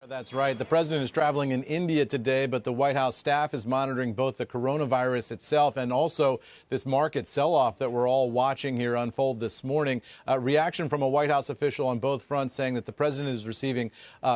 That's right. The president is traveling in India today, but the White House staff is monitoring both the coronavirus itself and also this market sell-off that we're all watching here unfold this morning. Reaction from a White House official on both fronts saying that the president is receiving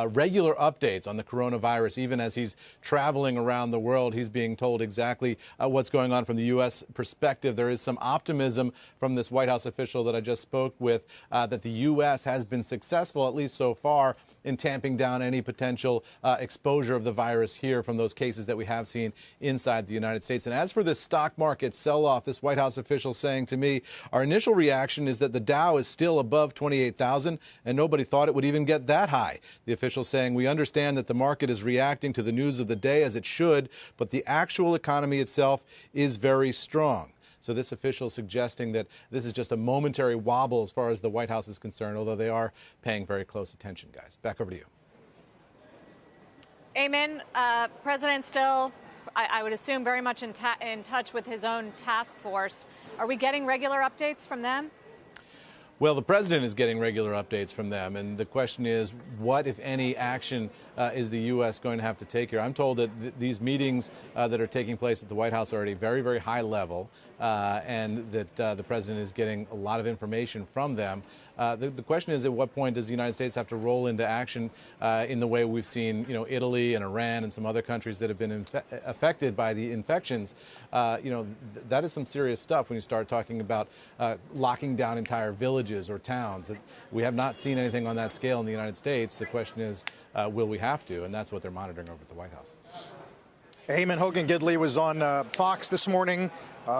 regular updates on the coronavirus. Even as he's traveling around the world, he's being told exactly what's going on from the U.S. perspective. There is some optimism from this White House official that I just spoke with that the U.S. has been successful, at least so far, in tamping down any potential exposure of the virus here from those cases that we have seen inside the United States. And as for this stock market sell-off, this White House official saying to me, our initial reaction is that the Dow is still above 28,000 and nobody thought it would even get that high. The official saying, we understand that the market is reacting to the news of the day as it should, but the actual economy itself is very strong. So this official suggesting that this is just a momentary wobble as far as the White House is concerned, although they are paying very close attention, guys. Back over to you. Eamon, President still, I would assume, very much in touch with his own task force. Are we getting regular updates from them? Well, the president is getting regular updates from them, and the question is, what, if any, action is the U.S. going to have to take here? I'm told that these meetings that are taking place at the White House are at a very, very high level, and that the president is getting a lot of information from them. The question is, at what point does the United States have to roll into action in the way we've seen, Italy and Iran and some other countries that have been affected by the infections? That is some serious stuff when you start talking about locking down entire villages or towns. We have not seen anything on that scale in the United States. The question is, will we have to? And that's what they're monitoring over at the White House. Eamon Hogan Gidley was on Fox this morning,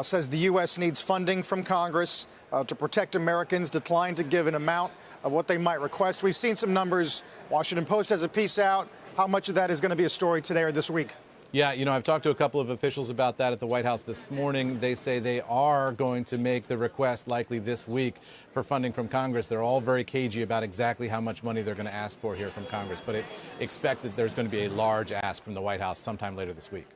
says the U.S. needs funding from Congress to protect Americans, declined to give an amount of what they might request. We've seen some numbers. Washington Post has a piece out. How much of that is going to be a story today or this week? Yeah, I've talked to a couple of officials about that at the White House this morning. They say they are going to make the request likely this week for funding from Congress. They're all very cagey about exactly how much money they're going to ask for here from Congress, but expect that there's going to be a large ask from the White House sometime later this week.